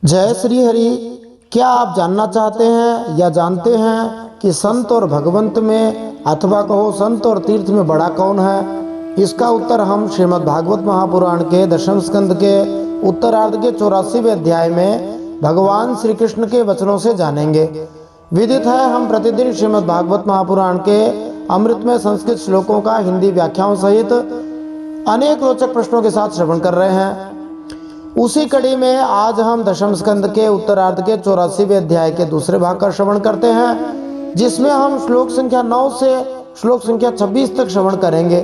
जय श्री हरि। क्या आप जानना चाहते हैं या जानते हैं कि संत और भगवंत में अथवा कहो संत और तीर्थ में बड़ा कौन है? इसका उत्तर हम श्रीमद् भागवत महापुराण के दशम स्कंद के उत्तरार्ध के 84वें अध्याय में भगवान श्री कृष्ण के वचनों से जानेंगे। विदित है हम प्रतिदिन श्रीमद् भागवत महापुराण के अमृतमय संस्कृत श्लोकों का हिंदी व्याख्याओं सहित अनेक रोचक प्रश्नों के साथ श्रवण कर रहे हैं। उसी कड़ी में आज हम दशम स्कंद के उत्तरार्ध के 84वें अध्याय के दूसरे भाग का श्रवण करते हैं, जिसमें हम श्लोक संख्या 9 से श्लोक संख्या 26 तक श्रवण करेंगे।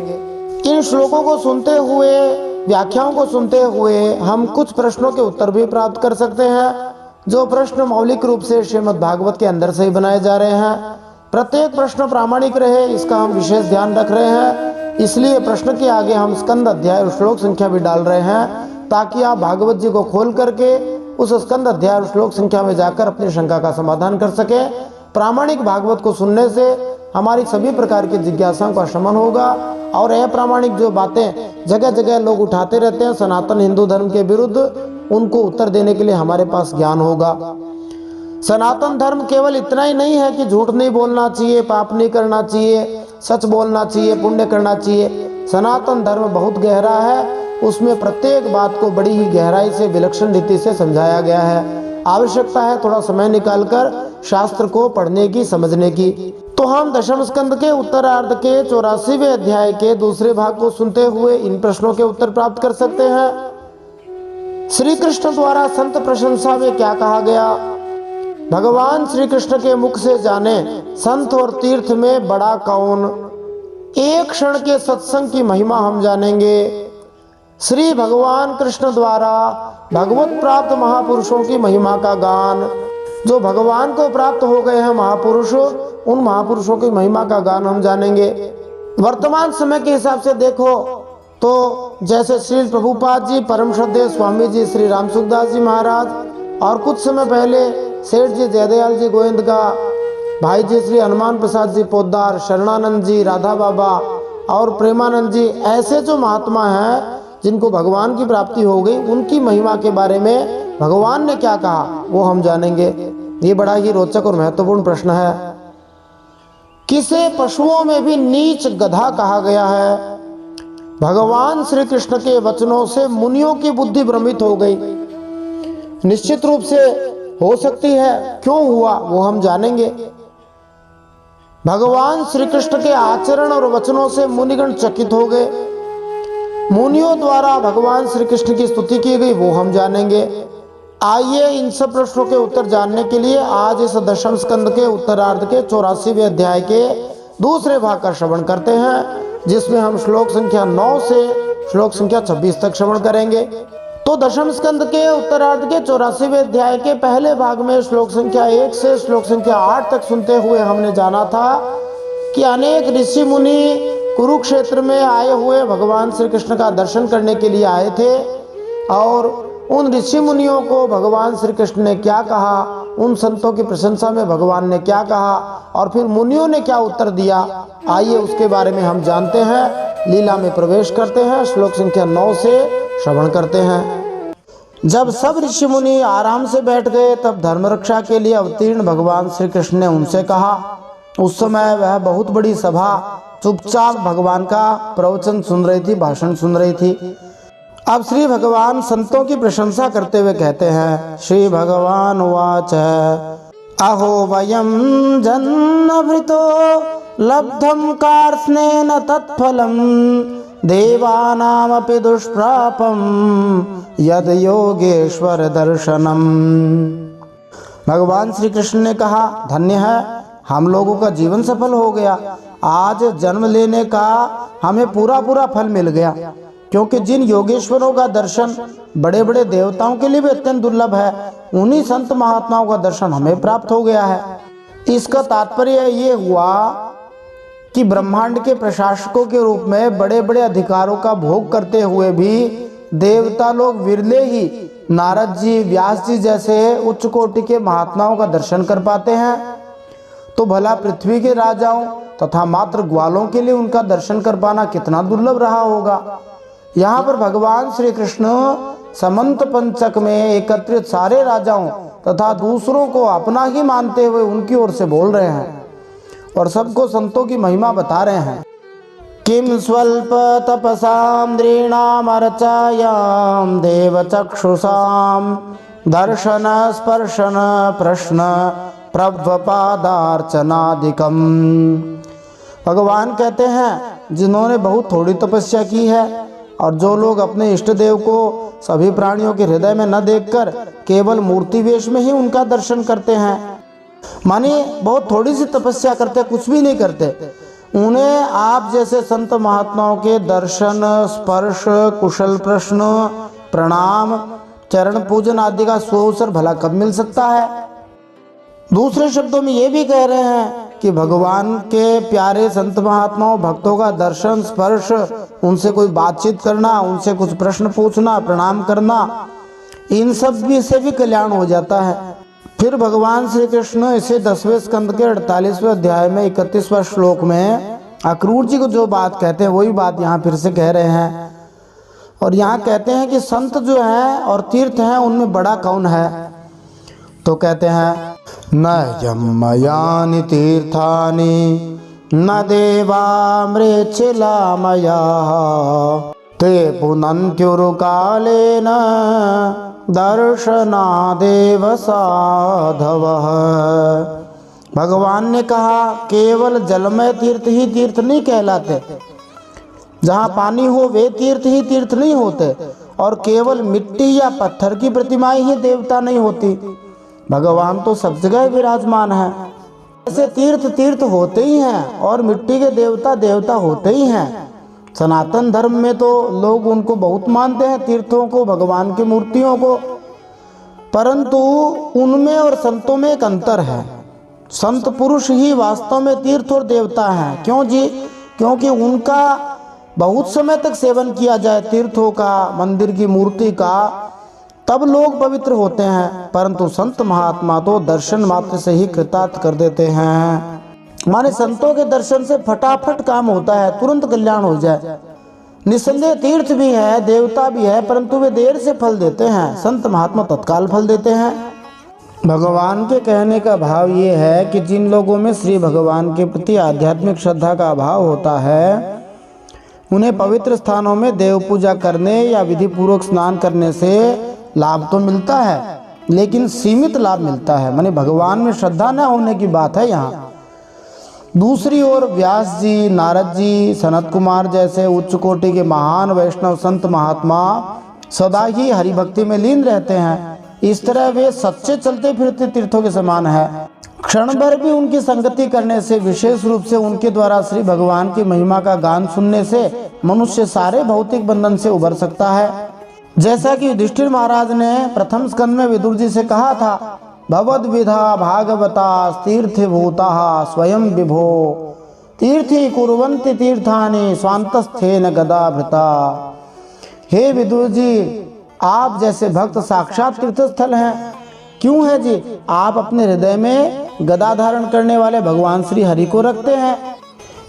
इन श्लोकों को सुनते हुए, व्याख्याओं को सुनते हुए हम कुछ प्रश्नों के उत्तर भी प्राप्त कर सकते हैं, जो प्रश्न मौलिक रूप से श्रीमद् भागवत के अंदर से ही बनाए जा रहे हैं। प्रत्येक प्रश्न प्रामाणिक रहे, इसका हम विशेष ध्यान रख रहे हैं। इसलिए प्रश्न के आगे हम स्कंद अध्याय और श्लोक संख्या भी डाल रहे हैं, ताकि आप भागवत जी को खोल करके उस स्कंद अध्याय और श्लोक संख्या में जाकर अपनी शंका का समाधान कर सके। प्रामाणिक भागवत को सुनने से हमारी सभी प्रकार की जिज्ञासाओं का शमन होगा और अप्रामाणिक जो बातें जगह जगह लोग उठाते रहते हैं सनातन हिंदू धर्म के विरुद्ध, उनको उत्तर देने के लिए हमारे पास ज्ञान होगा। सनातन धर्म केवल इतना ही नहीं है कि झूठ नहीं बोलना चाहिए, पाप नहीं करना चाहिए, सच बोलना चाहिए, पुण्य करना चाहिए। सनातन धर्म बहुत गहरा है, उसमें प्रत्येक बात को बड़ी ही गहराई से विलक्षण रीति से समझाया गया है। आवश्यकता है थोड़ा समय निकालकर शास्त्र को पढ़ने की, समझने की। तो हम दशम स्कंद के उत्तरार्ध के 84वें अध्याय के दूसरे भाग को सुनते हुए इन प्रश्नों के उत्तर प्राप्त कर सकते हैं। श्री कृष्ण द्वारा संत प्रशंसा में क्या कहा गया? भगवान श्री कृष्ण के मुख से जाने संत और तीर्थ में बड़ा कौन। एक क्षण के सत्संग की महिमा हम जानेंगे। श्री भगवान कृष्ण द्वारा भगवत प्राप्त महापुरुषों की महिमा का गान। जो भगवान को प्राप्त हो गए हैं महापुरुष, उन महापुरुषों की महिमा का गान हम जानेंगे। वर्तमान समय के हिसाब से देखो तो जैसे श्री प्रभुपाद जी, परम श्रद्धेय स्वामी जी श्री राम सुखदास जी महाराज, और कुछ समय पहले सेठ जी जयदयाल जी गोविंद का, भाई जी श्री हनुमान प्रसाद जी पोद्दार, शरणानंद जी, राधा बाबा और प्रेमानंद जी, ऐसे जो महात्मा हैं जिनको भगवान की प्राप्ति हो गई, उनकी महिमा के बारे में भगवान ने क्या कहा वो हम जानेंगे। ये बड़ा ही रोचक और महत्वपूर्ण प्रश्न है। किसे पशुओं में भी नीच गधा कहा गया है? भगवान श्री कृष्ण के वचनों से मुनियों की बुद्धि भ्रमित हो गई। निश्चित रूप से हो सकती है, क्यों हुआ वो हम जानेंगे। भगवान श्री कृष्ण के आचरण और वचनों से मुनिगण चकित हो गए। मुनियों द्वारा भगवान श्री कृष्ण की स्तुति की गई, वो हम जानेंगे। आइए इन सब प्रश्नों के उत्तर जानने के लिए आज इस दशम स्कंद के उत्तरार्ध के 84वें अध्याय के दूसरे भाग का श्रवण करते हैं, जिसमें हम श्लोक संख्या 9 से श्लोक संख्या 26 तक श्रवण करेंगे। तो दशम स्कंद के उत्तरार्ध के 84वें अध्याय के पहले भाग में श्लोक संख्या 1 से श्लोक संख्या 8 तक सुनते हुए हमने जाना था कि अनेक ऋषि मुनि कुरुक्षेत्र में आए हुए भगवान श्री कृष्ण का दर्शन करने के लिए आए थे, और उन ऋषि मुनियों को भगवान श्री कृष्ण ने क्या कहा, उन संतों की प्रशंसा में भगवान ने क्या कहा, और फिर मुनियों ने क्या उत्तर दिया। आइए उसके बारे में हम जानते हैं, लीला में प्रवेश करते हैं। श्लोक संख्या 9 से श्रवण करते हैं। जब सब ऋषि मुनि आराम से बैठ गए, तब धर्म रक्षा के लिए अवतीर्ण भगवान श्री कृष्ण ने उनसे कहा। उस समय वह बहुत बड़ी सभा चुपचाप भगवान का प्रवचन सुन रही थी, भाषण सुन रही थी। अब श्री भगवान संतों की प्रशंसा करते हुए कहते हैं, श्री भगवान उवाच अहो वयम जन्मभृतो लब्धम कार्ष्णेन तत्फलम देवानामपि दुष्प्रापम यद योगेश्वर दर्शनम। भगवान श्री कृष्ण ने कहा, धन्य है, हम लोगों का जीवन सफल हो गया। आज जन्म लेने का हमें पूरा पूरा फल मिल गया, क्योंकि जिन योगेश्वरों का दर्शन बड़े बड़े देवताओं के लिए भी अत्यंत दुर्लभ है, उन्हीं संत महात्माओं का दर्शन हमें प्राप्त हो गया है। इसका तात्पर्य ये हुआ कि ब्रह्मांड के प्रशासकों के रूप में बड़े बड़े अधिकारों का भोग करते हुए भी देवता लोग विरले ही नारद जी, व्यास जी जैसे उच्च कोटि के महात्माओं का दर्शन कर पाते हैं। तो भला पृथ्वी के राजाओं तथा मात्र ग्वालों के लिए उनका दर्शन कर पाना कितना दुर्लभ रहा होगा। यहाँ पर भगवान श्री कृष्ण समंत पंचक में एकत्रित सारे राजाओं तथा दूसरों को अपना ही मानते हुए उनकी ओर से बोल रहे हैं और सबको संतों की महिमा बता रहे हैं। किम स्वल्प तपसां नृणाम अर्चायां देव चक्षुषां दर्शन स्पर्शन प्रश्न प्रभपादार्चनादिकम। भगवान कहते हैं जिन्होंने बहुत थोड़ी तपस्या की है और जो लोग अपने इष्ट देव को सभी प्राणियों के हृदय में न देखकर केवल मूर्ति वेश में ही उनका दर्शन करते हैं, माने बहुत थोड़ी सी तपस्या करते, कुछ भी नहीं करते, उन्हें आप जैसे संत महात्माओं के दर्शन स्पर्श कुशल प्रश्न प्रणाम चरण पूजन आदि का सुअवसर भला कब मिल सकता है। दूसरे शब्दों में ये भी कह रहे हैं कि भगवान के प्यारे संत महात्माओं भक्तों का दर्शन स्पर्श, उनसे कोई बातचीत करना, उनसे कुछ प्रश्न पूछना, प्रणाम करना, इन सब भी से भी कल्याण हो जाता है। फिर भगवान श्री कृष्ण इसे 10वें स्कंद के 48वें अध्याय में 31वां श्लोक में अक्रूर जी को जो बात कहते हैं वही बात यहाँ फिर से कह रहे हैं। और यहाँ कहते हैं कि संत जो हैं और तीर्थ हैं उनमें बड़ा कौन है, तो कहते हैं न यमयानि तीर्थानि न देवा मृच्छिला मया ते पुनन्त्युरुकालेन दर्शनादेव साधवः। भगवान ने कहा केवल जलमय तीर्थ ही तीर्थ नहीं कहलाते, जहाँ पानी हो वे तीर्थ ही तीर्थ नहीं होते, और केवल मिट्टी या पत्थर की प्रतिमाएं ही देवता नहीं होती। भगवान तो सब जगह विराजमान है। ऐसे तीर्थ तीर्थ होते ही हैं और मिट्टी के देवता देवता होते ही हैं। सनातन धर्म में तो लोग उनको बहुत मानते हैं, तीर्थों को, भगवान की मूर्तियों को, परंतु उनमें और संतों में एक अंतर है। संत पुरुष ही वास्तव में तीर्थ और देवता हैं। क्यों जी? क्योंकि उनका बहुत समय तक सेवन किया जाए तीर्थों का, मंदिर की मूर्ति का, तब लोग पवित्र होते हैं, परंतु संत महात्मा तो दर्शन मात्र से ही कृतार्थ कर देते हैं। माने संतों के दर्शन से फटाफट काम होता है, तुरंत कल्याण हो जाए। निसंदेह तीर्थ भी है, देवता भी है, परंतु वे देर से फल देते हैं, संत महात्मा तत्काल फल देते हैं। भगवान के कहने का भाव ये है कि जिन लोगों में श्री भगवान के प्रति आध्यात्मिक श्रद्धा का अभाव होता है, उन्हें पवित्र स्थानों में देव पूजा करने या विधि पूर्वक स्नान करने से लाभ तो मिलता है, लेकिन सीमित लाभ मिलता है। माने भगवान में श्रद्धा न होने की बात है यहाँ। दूसरी ओर व्यास जी, नारद जी, सनत कुमार जैसे उच्च कोटि के महान वैष्णव संत महात्मा सदा ही हरि भक्ति में लीन रहते हैं। इस तरह वे सच्चे चलते फिरते तीर्थों के समान है। क्षण भर भी उनकी संगति करने से, विशेष रूप से उनके द्वारा श्री भगवान की महिमा का गान सुनने से मनुष्य सारे भौतिक बंधन से उबर सकता है। जैसा कि युधिष्ठिर महाराज ने प्रथम स्कंद में विदुर जी से कहा था, भवद विधा भागवता तीर्थ भूता स्वयं विभो तीर्थी कुर्वन्ति तीर्थानि स्वांतस्थेन गदाभृता। हे विदुर जी, आप जैसे भक्त साक्षात तीर्थ स्थल हैं। क्यों है जी? आप अपने हृदय में गदा धारण करने वाले भगवान श्री हरि को रखते हैं,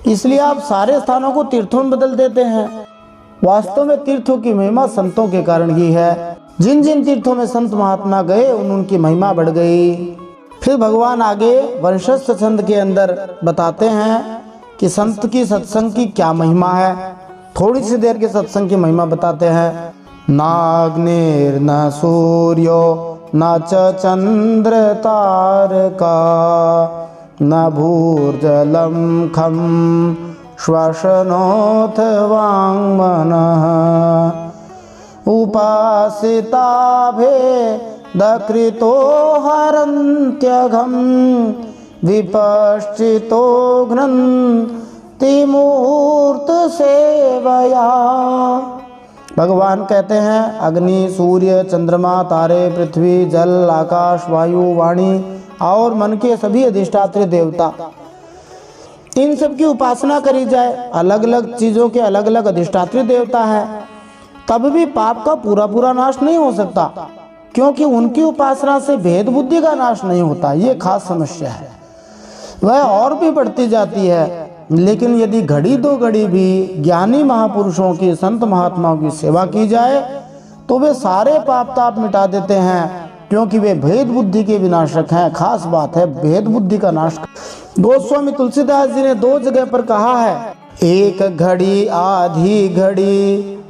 इसलिए आप सारे स्थानों को तीर्थों में बदल देते हैं। वास्तव में तीर्थों की महिमा संतों के कारण ही है। जिन जिन तीर्थों में संत महात्मा गए उनकी महिमा बढ़ गई। फिर भगवान आगे वंशस्थ छंद के अंदर बताते हैं कि संत की सत्संग की क्या महिमा है। थोड़ी सी देर के सत्संग की महिमा बताते हैं। नाग्निर न सूर्यो न च चंद्र तारका न भूर्जलम खम श्वसनोथ वाङ्मनः उपासिताभे दकृतो हरन्त्यघं विपश्चितो घ्नन्ति मुहूर्त सेवया। भगवान कहते हैं अग्नि, सूर्य, चंद्रमा, तारे, पृथ्वी, जल, आकाश, वायु, वाणी और मन के सभी अधिष्ठात्री देवता, इन सब की उपासना करी जाए। अलग अलग चीजों के अलग अलग अधिष्ठात्री देवता है, तब भी पाप का पूरा पूरा नाश नहीं हो सकता, क्योंकि उनकी उपासना से भेद बुद्धि का नाश नहीं होता। ये खास समस्या है, वह और भी बढ़ती जाती है। लेकिन यदि घड़ी दो घड़ी भी ज्ञानी महापुरुषों की, संत महात्माओं की सेवा की जाए तो वे सारे पाप ताप मिटा देते हैं, क्योंकि वे भेद बुद्धि के विनाशक हैं। खास बात है भेद बुद्धि का नाश। गोस्वामी तुलसीदास जी ने 2 जगह पर कहा है, एक घड़ी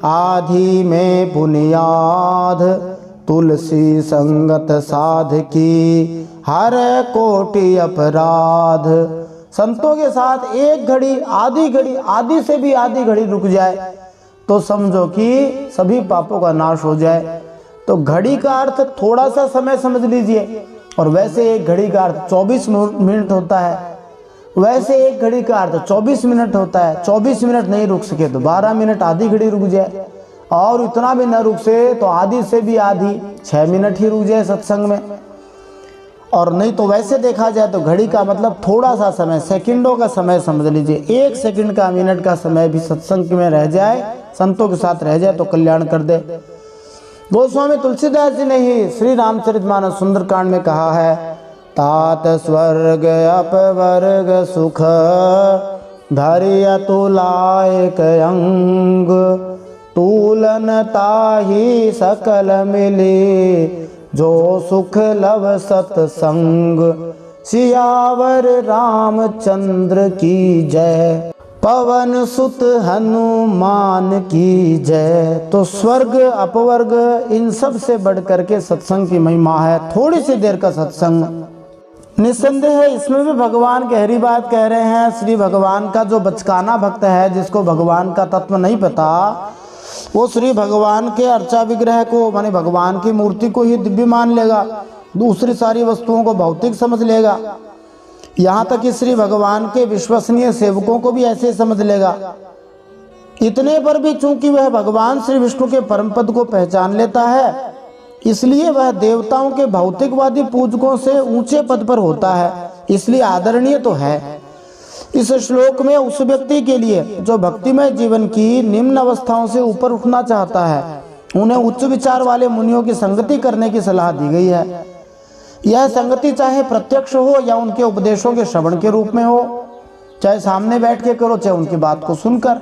आधी में बुनियाद, तुलसी संगत साध की हर कोटि अपराध। संतों के साथ एक घड़ी आधी से भी आधी घड़ी रुक जाए तो समझो कि सभी पापों का नाश हो जाए। तो घड़ी का अर्थ थोड़ा सा समय समझ लीजिए, और वैसे एक घड़ी का अर्थ 24 मिनट होता है, वैसे एक घड़ी का अर्थ 24 मिनट होता है। 24 मिनट नहीं रुक सके तो 12 मिनट आधी घड़ी रुक जाए, और इतना भी न रुक से तो आधी से भी आधी 6 मिनट ही रुक जाए सत्संग में। और नहीं तो वैसे देखा जाए तो घड़ी का मतलब थोड़ा सा समय, सेकंडों का समय समझ लीजिए। 1 सेकंड का, मिनट का समय भी सत्संग में रह जाए, संतों के साथ रह जाए तो कल्याण कर दे। गोस्वामी तुलसीदास जी ने ही श्री रामचरितमानस सुंदरकांड में कहा है, तात स्वर्ग अपवर्ग सुख धैर्य तुलायक अंग, तूलन ताहि सकल मिले जो सुख लव सतसंग। सियावर रामचंद्र की जय, पवन सुत हनुमान की जय। तो स्वर्ग अपवर्ग इन सब से बढ़ करके सत्संग की महिमा है। थोड़ी सी देर का सत्संग, निस्संदेह है इसमें भी भगवान गहरी बात कह रहे हैं। श्री भगवान का जो बचकाना भक्त है, जिसको भगवान का तत्व नहीं पता, वो श्री भगवान के अर्चा विग्रह को, माने भगवान की मूर्ति को ही दिव्य मान लेगा, दूसरी सारी वस्तुओं को भौतिक समझ लेगा। यहाँ तक कि श्री भगवान के विश्वसनीय सेवकों को भी ऐसे समझ लेगा। इतने पर भी चूंकि वह भगवान श्री विष्णु के परम पद को पहचान लेता है, इसलिए वह देवताओं के भौतिकवादी पूजकों से ऊंचे पद पर होता है, इसलिए आदरणीय तो है। इस श्लोक में उस व्यक्ति के लिए जो भक्तिमय जीवन की निम्न अवस्थाओं से ऊपर उठना चाहता है, उन्हें उच्च विचार वाले मुनियों की संगति करने की सलाह दी गई है। यह संगति चाहे प्रत्यक्ष हो या उनके उपदेशों के श्रवण के रूप में हो, चाहे सामने बैठ के करो, चाहे उनकी बात को सुनकर।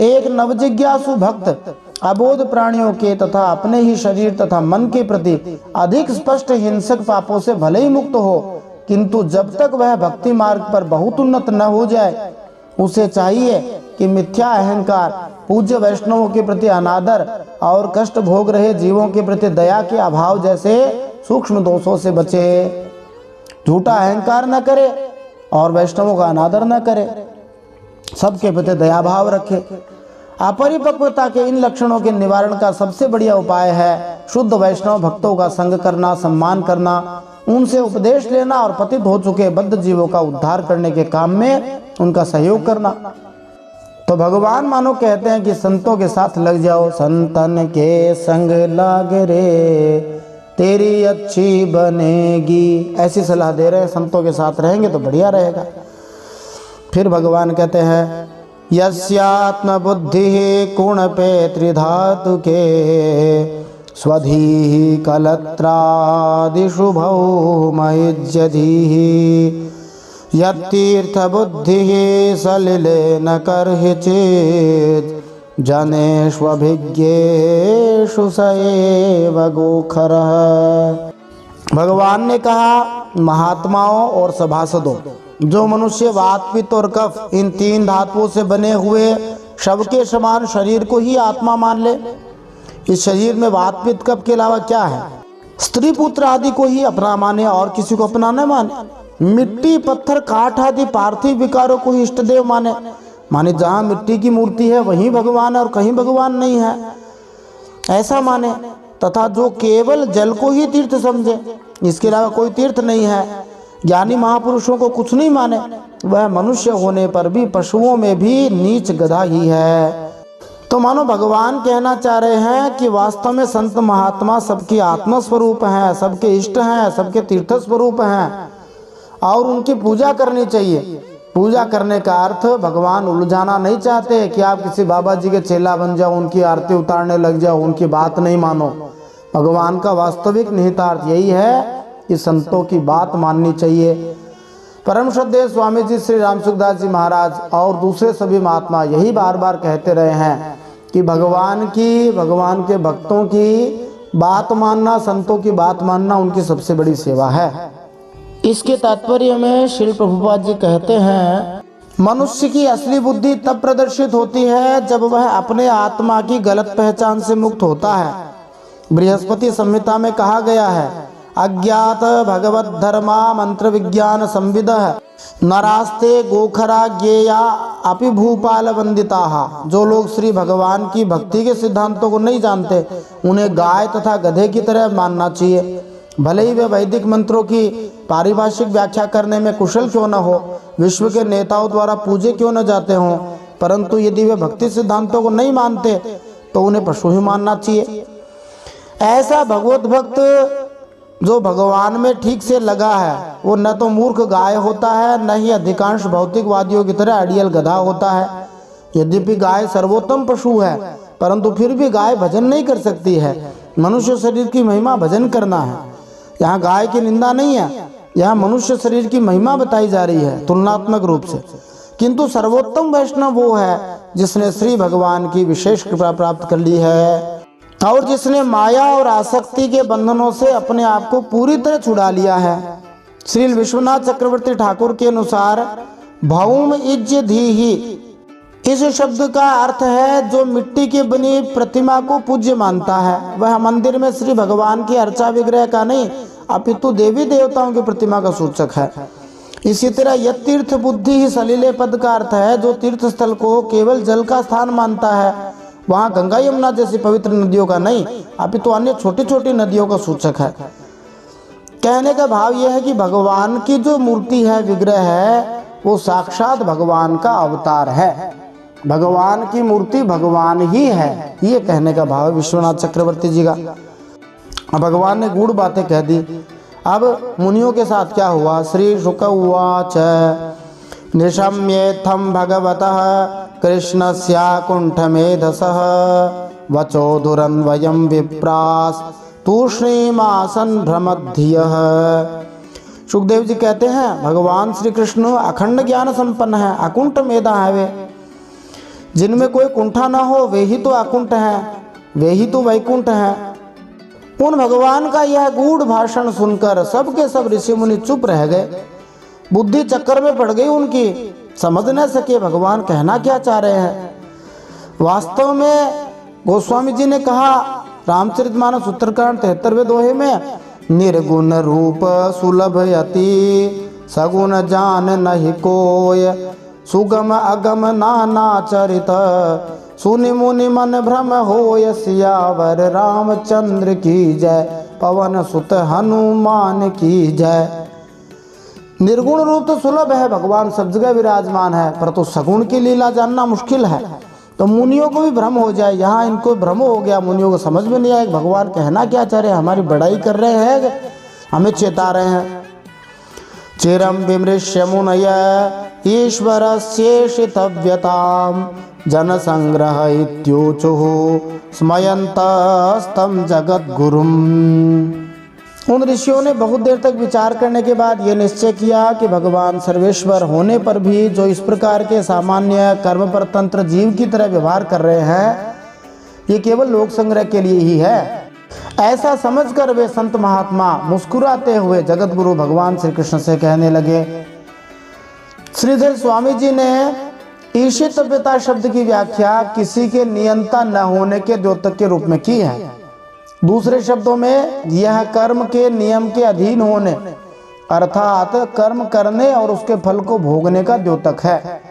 एक नवजिज्ञासु भक्त अबोध प्राणियों के तथा अपने ही शरीर तथा मन के प्रति अधिक स्पष्ट हिंसक पापों से भले ही मुक्त हो, किंतु जब तक वह भक्ति मार्ग पर बहुत उन्नत न हो जाए, उसे चाहिए कि मिथ्या अहंकार, पूज्य वैष्णवों के प्रति अनादर और कष्ट भोग रहे जीवों के प्रति दया के अभाव जैसे सूक्ष्म दोषों से बचे। झूठा अहंकार न करे और वैष्णवों का अनादर न करे, सबके प्रति दया भाव रखे। अपरिपक्वता के इन लक्षणों के निवारण का सबसे बढ़िया उपाय है शुद्ध वैष्णव भक्तों का संग करना, सम्मान करना, उनसे उपदेश लेना और पतित हो चुके बद्ध जीवों का उद्धार करने के काम में उनका सहयोग करना। तो भगवान मानो कहते हैं कि संतों के साथ लग जाओ, संतन के संग लाग रे तेरी अच्छी बनेगी, ऐसी सलाह दे रहे हैं। संतों के साथ रहेंगे तो बढ़िया रहेगा। फिर भगवान कहते हैं, यस्यात्म बुद्धि गुण पे त्रिधातु के स्वधीहि कलत्रादिषु भौमयुज्यधीहि यत्तीर्थ बुद्धिः सलिले न कर्हि चेत् जनेष्वभिज्ञेषु स एव गोखरः। भगवान ने कहा, महात्माओं और सभासदों, जो मनुष्य वात पित्त और कफ इन 3 धातुओं से बने हुए शव के समान शरीर को ही आत्मा मान ले, इस शरीर में वात पित्त कफ के अलावा क्या है, स्त्री पुत्र आदि को ही अपना माने और किसी को अपना न माने, मिट्टी पत्थर काठ आदि पार्थिव विकारों को ही इष्ट देव माने, माने जहाँ मिट्टी की मूर्ति है वहीं भगवान है और कहीं भगवान नहीं है, ऐसा माने। तथा जो केवल जल को ही तीर्थ समझे, इसके अलावा कोई तीर्थ नहीं है, ज्ञानी महापुरुषों को कुछ नहीं माने, वह मनुष्य होने पर भी पशुओं में भी नीच गधा ही है। तो मानो भगवान कहना चाह रहे हैं कि वास्तव में संत महात्मा सबकी आत्मा स्वरूप हैं, सबके इष्ट हैं, सबके तीर्थ स्वरूप हैं और उनकी पूजा करनी चाहिए। पूजा करने का अर्थ भगवान उलझाना नहीं चाहते कि आप किसी बाबा जी के चेला बन जाओ, उनकी आरती उतारने लग जाओ, उनकी बात नहीं मानो। भगवान का वास्तविक निहितार्थ यही है कि संतों की बात माननी चाहिए। परम श्रद्धेय स्वामी जी श्री राम सुखदास जी महाराज और दूसरे सभी महात्मा यही बार बार कहते रहे हैं कि भगवान की, भगवान के भक्तों की बात मानना, संतों की बात मानना उनकी सबसे बड़ी सेवा है। इसके तात्पर्य में श्री प्रभुपाद जी कहते हैं, मनुष्य की असली बुद्धि तब प्रदर्शित होती है जब वह अपने आत्मा की गलत पहचान से मुक्त होता है। बृहस्पति संहिता में कहा गया है, अज्ञात भगवत धर्मा मंत्र विज्ञान संविदः नरास्ते गोखरा ज्ञेया अपि भूपाल वंदिता। जो लोग श्री भगवान की भक्ति के सिद्धांतों को नहीं जानते, उन्हें गाय तथा गधे की तरह मानना चाहिए। भले ही वे वैदिक मंत्रों की पारिभाषिक व्याख्या करने में कुशल क्यों न हो, विश्व के नेताओं द्वारा पूजे क्यों न जाते हों, परंतु यदि वे भक्ति सिद्धांतों को नहीं मानते तो उन्हें पशु ही मानना चाहिए। ऐसा भगवत भक्त जो भगवान में ठीक से लगा है, वो न तो मूर्ख गाय होता है, न ही अधिकांश भौतिकवादियों की तरह अड़ियल गधा होता है। यद्यपि गाय सर्वोत्तम पशु है, परंतु फिर भी गाय भजन नहीं कर सकती है। मनुष्य शरीर की महिमा भजन करना है। यहाँ गाय की निंदा नहीं है, यहाँ मनुष्य शरीर की महिमा बताई जा रही है तुलनात्मक रूप से। किंतु सर्वोत्तम वैष्णव वो है जिसने श्री भगवान की विशेष कृपा प्राप्त कर ली है और जिसने माया और आसक्ति के बंधनों से अपने आप को पूरी तरह छुड़ा लिया है। श्री विश्वनाथ चक्रवर्ती ठाकुर के अनुसार भौम इज्ज धीहि, इस शब्द का अर्थ है जो मिट्टी की बनी प्रतिमा को पूज्य मानता है, वह मंदिर में श्री भगवान की अर्चा विग्रह का नहीं अपितु देवी देवताओं की प्रतिमा का सूचक है। इसी तरह यह तीर्थ बुद्धि ही सलीले पद का अर्थ है, जो तीर्थ स्थल को केवल जल का स्थान मानता है, वहाँ गंगा यमुना जैसी पवित्र नदियों का नहीं अपितु अन्य छोटी छोटी नदियों का सूचक है। कहने का भाव यह है कि भगवान की जो मूर्ति है, विग्रह है, वो साक्षात भगवान का अवतार है। भगवान की मूर्ति भगवान ही है, ये कहने का भाव है विश्वनाथ चक्रवर्ती जी का। भगवान ने गूढ़ बातें कह दी। अब मुनियों के साथ क्या हुआ? श्री शुक उवाच निशम्येत्थं भगवतः कृष्णस्याकुण्ठमेधसः वचो दुरन्वयं विप्रास तूष्णीमासन भ्रमद्धियः। सुखदेव जी कहते हैं, भगवान श्री कृष्ण अखंड ज्ञान संपन्न है, अकुंठ मेधा है वे। जिनमें कोई कुंठा ना हो वे ही तो अकुंठ हैं, वे ही तो वैकुंठ हैं। उन भगवान का यह गूढ़ भाषण सुनकर सब के सब ऋषि मुनि चुप रह गए। बुद्धि चक्कर में पड़ गई उनकी, समझ न सके भगवान कहना क्या चाह रहे हैं। वास्तव में गोस्वामी जी ने कहा रामचरितमानस उत्तरकांड 73वें दोहे में, निर्गुण रूप सुलभ यति सगुण जान नहीं कोय सुगम अगम नाना चरित सुनि मुनि मन भ्रम होय सियावर रामचंद्र की जय पवन सुत हनुमान की जय। निर्गुण रूप तो सुलभ है, भगवान सब जगह विराजमान है, पर तो सगुण की लीला जानना मुश्किल है। तो मुनियों को भी भ्रम हो जाए, यहाँ इनको भ्रम हो गया, मुनियों को समझ में नहीं आया भगवान कहना क्या चाह रहे हैं, हमारी बड़ाई कर रहे हैं, हमें चेता रहे हैं। चिरम विमृश्य मुनय ईश्वरस्येषितव्यताम् जन संग्रह इत्यूचुः स्मयन्तस्तं जगद्गुरुम्। उन ऋषियों ने बहुत देर तक विचार करने के बाद ये निश्चय किया कि भगवान सर्वेश्वर होने पर भी जो इस प्रकार के सामान्य कर्म परतंत्र जीव की तरह व्यवहार कर रहे हैं, ये केवल लोक संग्रह के लिए ही है। ऐसा समझकर वे संत महात्मा मुस्कुराते हुए जगतगुरु भगवान श्री कृष्ण से कहने लगे। श्रीधर स्वामी जी ने ईशितव्यता शब्द की व्याख्या किसी के नियंता न होने के द्योतक के रूप में की है। दूसरे शब्दों में यह कर्म के नियम के अधीन होने अर्थात कर्म करने और उसके फल को भोगने का द्योतक है।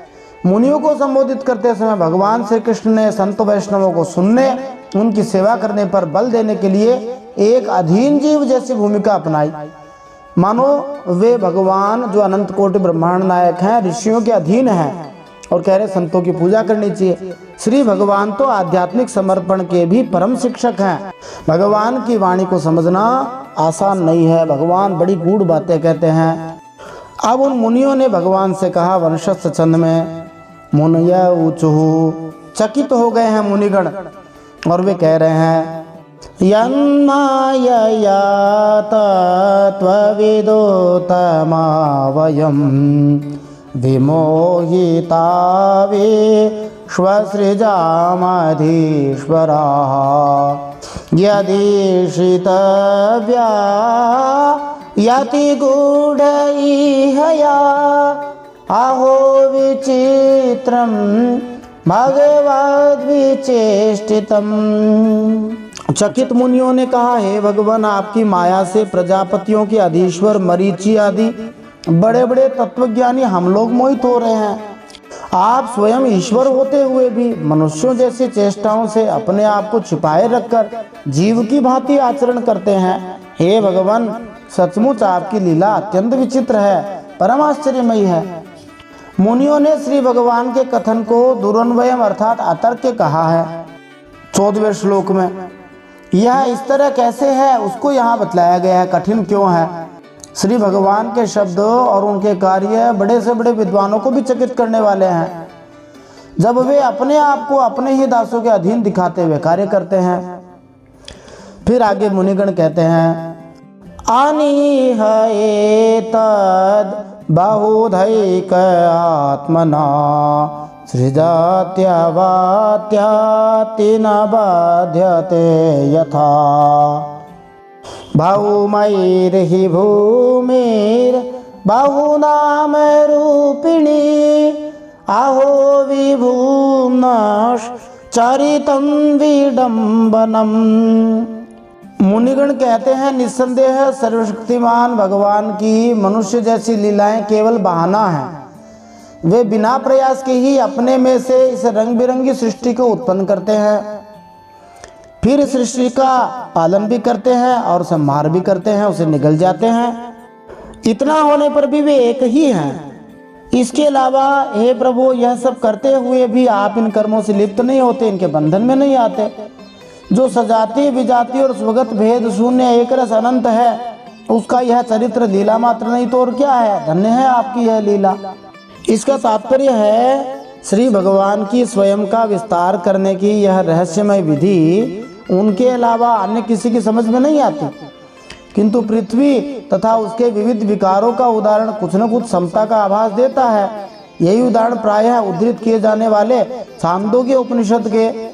मुनियों को संबोधित करते समय भगवान श्री कृष्ण ने संत वैष्णवों को सुनने, उनकी सेवा करने पर बल देने के लिए एक अधीन जीव जैसी भूमिका अपनाई। मानो वे भगवान जो अनंत कोटि ब्रह्मांड नायक हैं, ऋषियों के अधीन हैं और कह रहे संतों की पूजा करनी चाहिए। श्री भगवान तो आध्यात्मिक समर्पण के भी परम शिक्षक हैं। भगवान की वाणी को समझना आसान नहीं है, भगवान बड़ी गूढ़ बातें कहते हैं। अब उन मुनियों ने भगवान से कहा वंशस्थ छंद में, मुनय ऊचुः, चकित हो गए हैं मुनिगण और वे कह रहे हैं, यन्मायया तत्त्वविदो तमावयम् विमोहिता वे स्वसृजामधीश्वराः यदीशितव्या यति गूढइहया अहो विचित्रं भगवद्विचेष्टितम्। चकित मुनियों ने कहा, हे भगवान, आपकी माया से प्रजापतियों के अधीश्वर मरीचि आदि बड़े बड़े तत्वज्ञानी हम लोग मोहित हो रहे हैं। आप स्वयं ईश्वर होते हुए भी मनुष्यों जैसी चेष्टाओं से अपने आप को छिपाए रखकर जीव की भांति आचरण करते हैं। हे भगवान, सचमुच आपकी लीला अत्यंत विचित्र है, परम आश्चर्यमयी है। मुनियों ने श्री भगवान के कथन को दुरन्वयम अर्थात अतर्क कहा है। 14वें श्लोक में यह इस तरह कैसे है उसको यहाँ बतलाया गया है, कठिन क्यों है। श्री भगवान के शब्द और उनके कार्य बड़े से बड़े विद्वानों को भी चकित करने वाले हैं, जब वे अपने आप को अपने ही दासों के अधीन दिखाते हुए कार्य करते हैं। फिर आगे मुनिगण कहते हैं, अनीह एतद् बहुधैक आत्मना सृजात्यवात्याति न बाध्यते यथा भौमैर्हि भूमिर्बहुनाम रूपिणी अहो विभूम्नश्चरितं विडम्बनम्। मुनिगण कहते हैं, निस्संदेह सर्वशक्तिमान भगवान की मनुष्य जैसी लीलाएं केवल बहाना है। वे बिना प्रयास के ही अपने में से इस रंग बिरंगी सृष्टि को उत्पन्न करते हैं, फिर सृष्टि का पालन भी करते हैं और संहार भी करते हैं, उसे निगल जाते हैं। इतना होने पर भी वे एक ही हैं। इसके अलावा हे प्रभु, यह सब करते हुए भी आप इन कर्मों से लिप्त नहीं होते, इनके बंधन में नहीं आते। जो सजाति विजाति और स्वगत भेद शून्य एक रस अनंत है, उसका यह चरित्र लीला मात्र नहीं तो और क्या है। धन्य है आपकी यह लीला। इसका तात्पर्य है श्री भगवान की स्वयं का विस्तार करने की यह रहस्यमय विधि उनके अलावा अन्य किसी की समझ में नहीं आती, किंतु पृथ्वी तथा उसके विविध विकारों का उदाहरण कुछ न कुछ समता का आभास देता है। यही उदाहरण प्रायः उद्धृत किए जाने वाले छांदोग्य उपनिषद के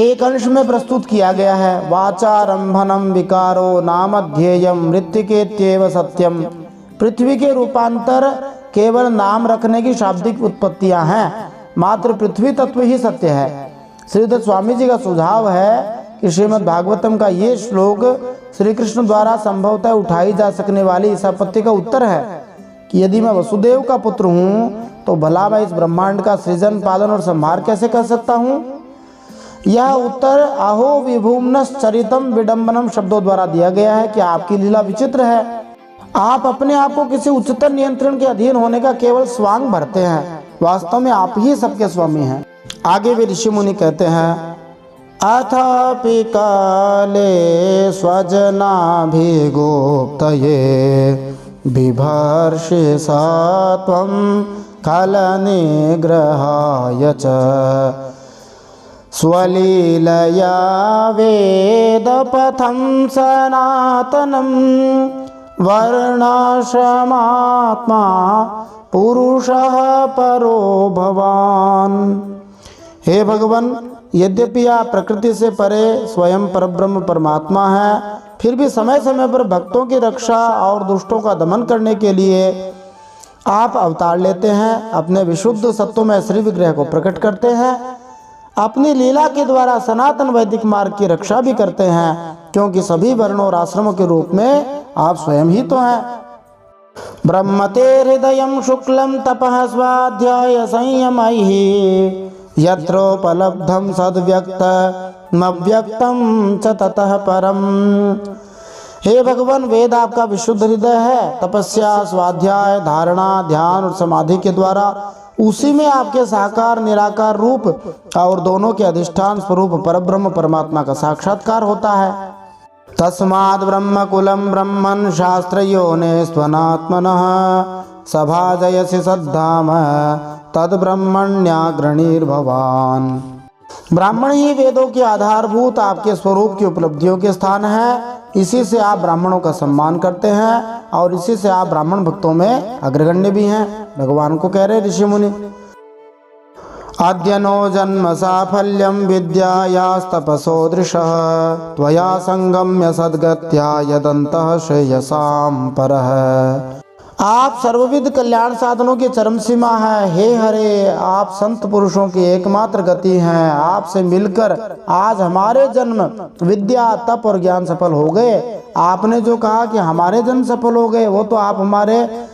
एक अंश में प्रस्तुत किया गया है। वाचारंभनम विकारो नामध्येयम मृत्तिकेत्येव सत्यम। पृथ्वी के रूपांतर केवल नाम रखने की शाब्दिक उत्पत्तियां हैं, मात्र पृथ्वी तत्व ही सत्य है। श्रीधर स्वामी जी का सुझाव है कि श्रीमद् भागवतम का ये श्लोक श्री कृष्ण द्वारा संभवतः उठाई जा सकने वाली इस आपत्ति का उत्तर है कि यदि मैं वसुदेव का पुत्र हूँ तो भला मैं इस ब्रह्मांड का सृजन पालन और संहार कैसे कर सकता हूँ। यह उत्तर अहो विभूम्नश्चरितं विडम्बनम शब्दों द्वारा दिया गया है कि आपकी लीला विचित्र है। आप अपने आप को किसी उच्चतर नियंत्रण के अधीन होने का केवल स्वांग भरते हैं, वास्तव में आप ही सबके स्वामी हैं। आगे वे ऋषि मुनि कहते हैं, अथापि काले स्वजनाभिगोप्तये बिभर्षि सा त्वं खलनिग्रहाय च स्वलीलया वेदपथं सनातनं वर्णाश्रमात्मा पुरुषः परो भवान्। हे भगवान, यद्यपि आप प्रकृति से परे स्वयं परब्रह्म परमात्मा है, फिर भी समय समय पर भक्तों की रक्षा और दुष्टों का दमन करने के लिए आप अवतार लेते हैं, अपने विशुद्ध सत्व में श्री विग्रह को प्रकट करते हैं, अपनी लीला के द्वारा सनातन वैदिक मार्ग की रक्षा भी करते हैं, क्योंकि सभी वर्णों और आश्रमों के रूप में आप स्वयं ही तो हैं। ब्रह्मते हृदयं शुक्लं तपः स्वाध्याय संयमैः यत्रोपलब्धं सद्व्यक्तमव्यक्तं च ततः परम। हे भगवान, वेद आपका विशुद्ध हृदय है। तपस्या, स्वाध्याय, धारणा, ध्यान और समाधि के द्वारा उसी में आपके साकार निराकार रूप और दोनों के अधिष्ठान स्वरूप परब्रह्म परमात्मा का साक्षात्कार होता है। तस्माद् ब्रह्मकुलं ब्रह्मन् शास्त्रयोने स्वनात्मनः सभाजयसि सद्धाम तद्ब्रह्मण्याग्रणीर्भवान्। ब्राह्मण ही वेदों के आधारभूत आपके स्वरूप की उपलब्धियों के स्थान है। इसी से आप ब्राह्मणों का सम्मान करते हैं और इसी से आप ब्राह्मण भक्तों में अग्रगण्य भी हैं। भगवान को कह रहे ऋषि मुनि। अद्यनो जन्म साफल्यम विद्यायास्तपसो दृशः त्वया संगम्य सद्गत्या यदन्तः श्रेयसां परः। आप सर्वविध कल्याण साधनों की चरम सीमा है। हे हरे, आप संत पुरुषों की एकमात्र गति हैं। आपसे मिलकर आज हमारे जन्म विद्या तप और ज्ञान सफल हो गए। आपने जो कहा कि हमारे जन्म सफल हो गए, वो तो आप हमारे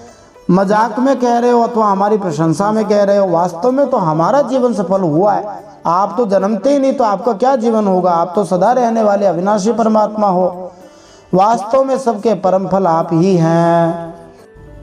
मजाक में कह रहे हो अथवा हमारी प्रशंसा में कह रहे हो। वास्तव में तो हमारा जीवन सफल हुआ है। आप तो जन्मते ही नहीं, तो आपका क्या जीवन होगा। आप तो सदा रहने वाले अविनाशी परमात्मा हो। वास्तव में सबके परम फल आप ही हैं।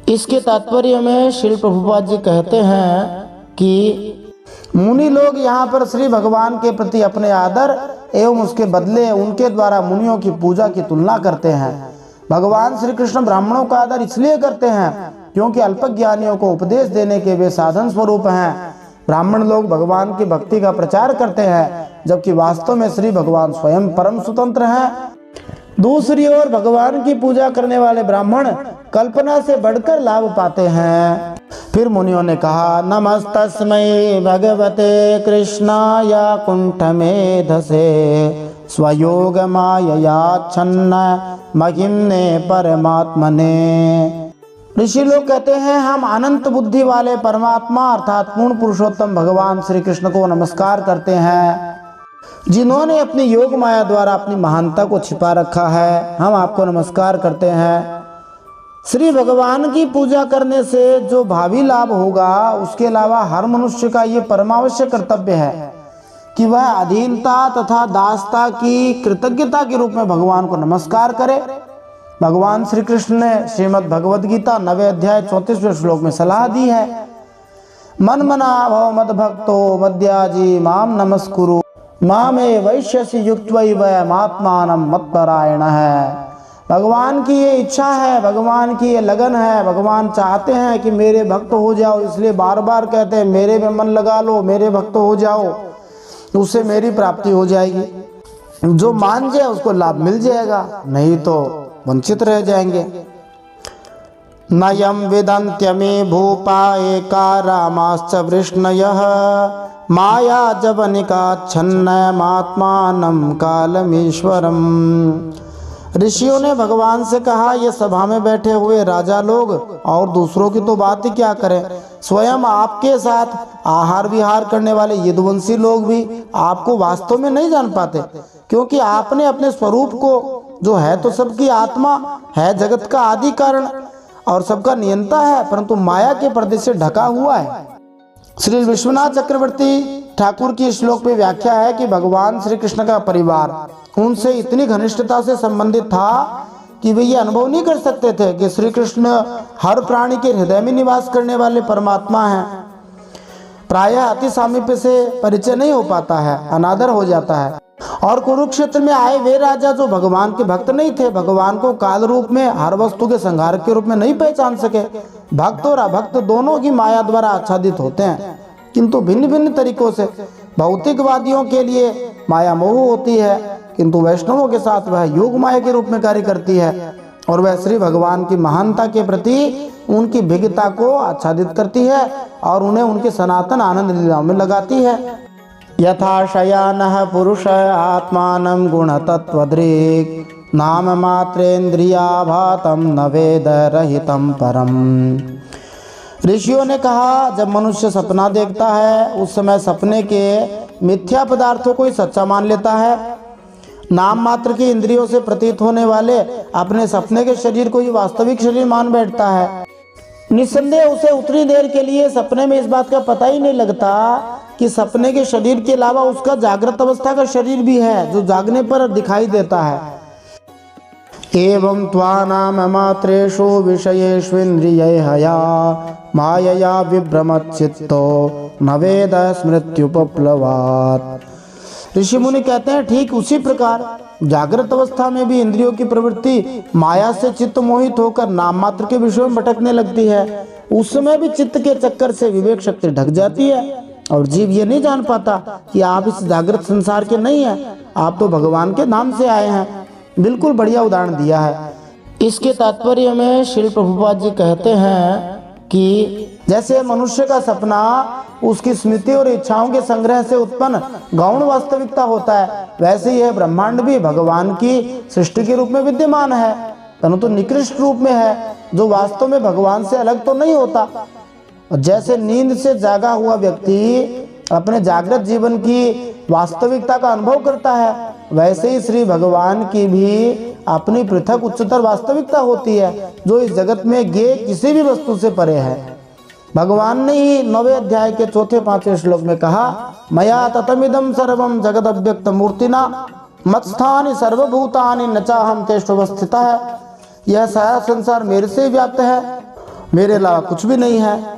इसके तात्पर्य में श्री प्रभुपाद जी कहते हैं कि मुनि लोग यहाँ पर श्री भगवान के प्रति अपने आदर एवं उसके बदले उनके द्वारा मुनियों की पूजा की तुलना करते हैं। भगवान श्री कृष्ण ब्राह्मणों का आदर इसलिए करते हैं क्योंकि अल्पज्ञानियों को उपदेश देने के वे साधन स्वरूप हैं। ब्राह्मण लोग भगवान की भक्ति का प्रचार करते हैं, जबकि वास्तव में श्री भगवान स्वयं परम स्वतंत्र हैं। दूसरी ओर भगवान की पूजा करने वाले ब्राह्मण कल्पना से बढ़कर लाभ पाते हैं। फिर मुनियों ने कहा, नमस्तस्मै भगवते कृष्णाय कुंठमेधसे स्वयोग माययाच्छन्न महिम्ने परमात्मने। ऋषि लोग कहते हैं, हम अनंत बुद्धि वाले परमात्मा अर्थात पूर्ण पुरुषोत्तम भगवान श्री कृष्ण को नमस्कार करते हैं, जिन्होंने अपनी योग माया द्वारा अपनी महानता को छिपा रखा है। हम आपको नमस्कार करते हैं। श्री भगवान की पूजा करने से जो भावी लाभ होगा, उसके अलावा हर मनुष्य का ये परमावश्यक कर्तव्य है कि वह अधीनता तथा दासता की कृतज्ञता के रूप में भगवान को नमस्कार करे। भगवान श्री कृष्ण ने श्रीमद् भगवद गीता 9वें अध्याय 34वें श्लोक में सलाह दी है, मन मना भव मद भक्तो मद्याजी माम नमस्कुरु मामे वैश्यसि युक्त्वैव महात्मानं मत्परायण है। भगवान की ये इच्छा है, भगवान की ये लगन है। भगवान चाहते हैं कि मेरे भक्त हो जाओ, इसलिए बार बार कहते हैं मेरे में मन लगा लो, मेरे भक्त हो जाओ, उससे मेरी प्राप्ति हो जाएगी। जो मान जाए उसको लाभ मिल जाएगा, नहीं तो वंचित रह जाएंगे। नयम विदन्त्यमे भूपा एका रामाश्च वृष्णयः माया जवनिकाच्छन्नमात्मानं कालमीश्वरम्। ऋषियों ने भगवान से कहा, ये सभा में बैठे हुए राजा लोग और दूसरों की तो बात ही क्या करें, स्वयं आपके साथ आहार विहार करने वाले यदुवंशी लोग भी आपको वास्तव में नहीं जान पाते, क्योंकि आपने अपने स्वरूप को, जो है तो सबकी आत्मा है, जगत का आदि कारण और सबका नियंता है, परंतु माया के पर्दे से ढका हुआ है। श्री विश्वनाथ चक्रवर्ती ठाकुर की श्लोक पे व्याख्या है कि भगवान श्री कृष्ण का परिवार उनसे इतनी घनिष्ठता से संबंधित था कि वे ये अनुभव नहीं कर सकते थे कि श्री कृष्ण हर प्राणी के हृदय में निवास करने वाले परमात्मा हैं। प्रायः अति सामीप्य से परिचय नहीं हो पाता है, अनादर हो जाता है। और कुरुक्षेत्र में आए वे राजा जो भगवान के भक्त नहीं थे, भगवान को काल रूप में हर वस्तु के संहार के रूप में नहीं पहचान सके। भक्त और अभक्त दोनों की माया द्वारा आच्छादित होते हैं, किंतु भिन्न भिन्न तरीकों से। भौतिकवादियों के लिए माया मोह होती है, किंतु वैष्णवों के साथ वह योग माया के रूप में कार्य करती है, और वह श्री भगवान की महानता के प्रति उनकी भिन्नता को आच्छादित करती है और उन्हें उनके सनातन आनंद लीलाओं में लगाती है। यथा शयानः पुरुष आत्मानं गुणतत्त्वदृक् नाम मात्रेन्द्रियाभातं न वेद रहितं परम। ऋषियों ने कहा, जब मनुष्य सपना देखता है उस समय सपने के मिथ्या पदार्थों को ही सच्चा मान लेता है। नाम मात्र की इंद्रियों से प्रतीत होने वाले अपने सपने के शरीर को ही वास्तविक शरीर मान बैठता है। निस्संदेह उसे उतनी देर के लिए सपने में इस बात का पता ही नहीं लगता कि सपने के शरीर के अलावा उसका जागृत अवस्था का शरीर भी है, जो जागने पर दिखाई देता है। एवं त्वानाम मात्रेषु विषयेष्विन्द्रियैर्हया मायया विभ्रमच्चित्तो न वेद स्मृत्युपप्लवात्। ऋषि मुनि कहते हैं, ठीक उसी प्रकार जागृत अवस्था में भी इंद्रियों की प्रवृत्ति माया से चित्त मोहित होकर नाम मात्र के विषयों में भटकने लगती है। उस समय भी चित्त के चक्कर से विवेक शक्ति ढक जाती है और जीव ये नहीं जान पाता कि आप इस जागृत संसार के नहीं हैं, आप तो भगवान के नाम से आए हैं। बिल्कुल बढ़िया उदाहरण दिया है। इसके तात्पर्य में श्री प्रभुपाद जी कहते हैं कि जैसे मनुष्य का सपना उसकी स्मृति और इच्छाओं के संग्रह से उत्पन्न गौण वास्तविकता होता है, वैसे यह ब्रह्मांड भी भगवान की सृष्टि के रूप में विद्यमान है, परंतु निकृष्ट रूप में है, जो वास्तव में भगवान से अलग तो नहीं होता। जैसे नींद से जागा हुआ व्यक्ति अपने जागृत जीवन की वास्तविकता का अनुभव करता है, वैसे ही श्री भगवान की भी अपनी पृथक उच्चतर वास्तविकता होती है, जो इस जगत में गे किसी भी वस्तु से परे है। भगवान ने ही 9वें अध्याय के 4-5वें श्लोक में कहा, मया ततमिदं सर्वं जगद अव्यक्त मूर्तिना मत्स्थानि सर्वभूतानि न चाहम तेषु अवस्थितः। यह सारा संसार मेरे से व्याप्त है, मेरे अलावा कुछ भी नहीं है।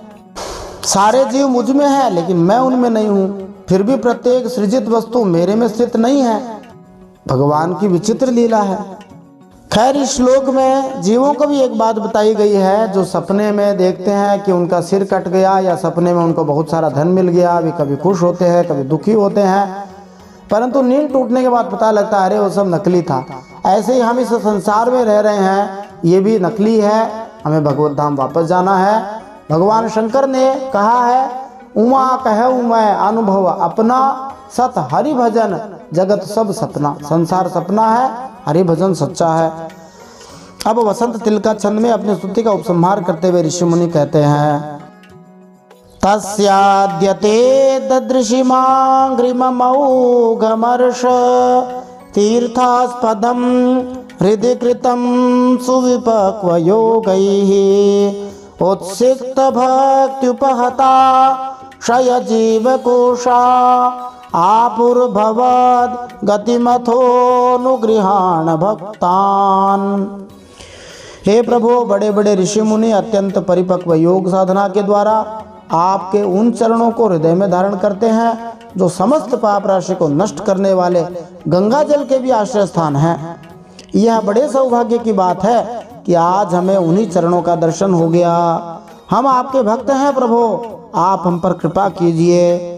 सारे जीव मुझ में है लेकिन मैं उनमें नहीं हूँ, फिर भी प्रत्येक सृजित वस्तु मेरे में स्थित नहीं है। भगवान की विचित्र लीला है। खैर, इस श्लोक में जीवों को भी एक बात बताई गई है, जो सपने में देखते हैं कि उनका सिर कट गया या सपने में उनको बहुत सारा धन मिल गया, वे कभी खुश होते हैं कभी दुखी होते हैं, परंतु नींद टूटने के बाद पता लगता है अरे वो सब नकली था। ऐसे ही हम इस संसार में रह रहे हैं, ये भी नकली है, हमें भगवत धाम वापस जाना है। भगवान शंकर ने कहा है, उमा कहूँ मैं अनुभव अपना, सत हरि भजन जगत सब सपना। संसार सपना है, हरि भजन सच्चा है। अब वसंत तिलका छंद में अपनी स्तुति का उपसंहार करते हुए ऋषि मुनि कहते हैं, तस्याद्यते ददृशिमाग्रिममौघमर्ष तीर्थास्पदं हृदि कृतं सुविपक्वयोगैः उत्सिक्त भक्त्युपहता क्षय जीवकोशा आपुर्भवद् गतिमथोनुगृहाण भक्तान। हे प्रभु, बड़े बड़े ऋषि मुनि अत्यंत परिपक्व योग साधना के द्वारा आपके उन चरणों को हृदय में धारण करते हैं, जो समस्त पाप राशि को नष्ट करने वाले गंगा जल के भी आश्रय स्थान हैं। यह बड़े सौभाग्य की बात है कि आज हमें उन्हीं चरणों का दर्शन हो गया। हम आपके भक्त हैं प्रभु, आप हम पर कृपा कीजिए,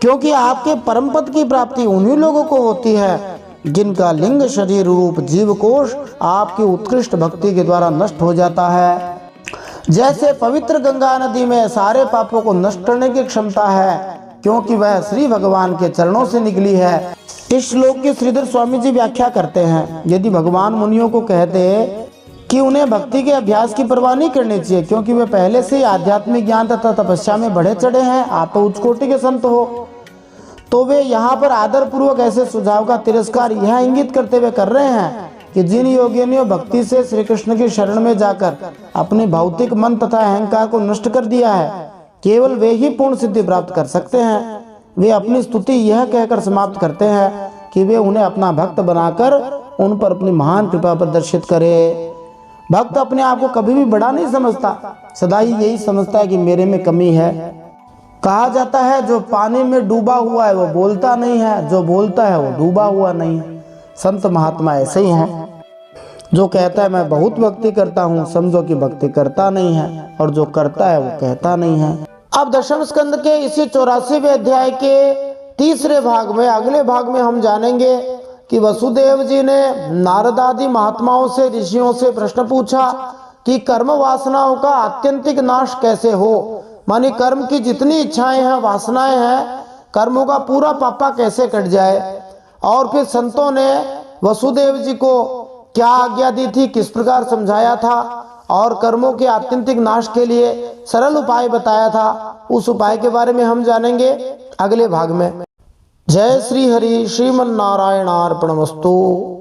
क्योंकि आपके परम पद की प्राप्ति उन्हीं लोगों को होती है जिनका लिंग शरीर रूप जीवकोश आपकी उत्कृष्ट भक्ति के द्वारा नष्ट हो जाता है। जैसे पवित्र गंगा नदी में सारे पापों को नष्ट करने की क्षमता है, क्योंकि वह श्री भगवान के चरणों से निकली है। इस श्लोक की श्रीधर स्वामी जी व्याख्या करते हैं, यदि भगवान मुनियों को कहते कि उन्हें भक्ति के अभ्यास की परवाह नहीं करनी चाहिए, क्योंकि वे पहले से ही आध्यात्मिक ज्ञान तथा तपस्या में बढ़े चढ़े हैं, आप तो उच्च कोटि के संत हो, तो वे यहाँ पर आदर पूर्वक ऐसे सुझाव का तिरस्कार यह इंगित करते हुए कर रहे हैं कि जिन योगियों ने भक्ति से श्री कृष्ण की शरण में जाकर अपने भौतिक मन तथा अहंकार को नष्ट कर दिया है, केवल वे ही पूर्ण सिद्धि प्राप्त कर सकते हैं। वे अपनी स्तुति यह कहकर समाप्त करते हैं कि वे उन्हें अपना भक्त बनाकर उन पर अपनी महान कृपा प्रदर्शित करे। भक्त अपने आप को कभी भी बड़ा नहीं समझता, सदा ही यही समझता है कि मेरे में कमी है। कहा जाता है, जो पानी में डूबा हुआ है वो बोलता नहीं है, जो बोलता है वो डूबा हुआ नहीं है। संत महात्मा ऐसे ही हैं, जो कहता है मैं बहुत भक्ति करता हूँ, समझो कि भक्ति करता नहीं है, और जो करता है वो कहता नहीं है। अब दशम स्कंद के इसी 84वें अध्याय के तीसरे भाग में, अगले भाग में हम जानेंगे कि वसुदेव जी ने नारद आदि महात्माओं से, ऋषियों से प्रश्न पूछा कि कर्म वासनाओं का आत्यंतिक नाश कैसे हो, मानी कर्म की जितनी इच्छाएं हैं, वासनाएं हैं, कर्मों का पूरा पापा कैसे कट जाए। और फिर संतों ने वसुदेव जी को क्या आज्ञा दी थी, किस प्रकार समझाया था, और कर्मों के आत्यंतिक नाश के लिए सरल उपाय बताया था। उस उपाय के बारे में हम जानेंगे अगले भाग में। जय श्री हरि। श्रीमन नारायणार्पणमस्तु।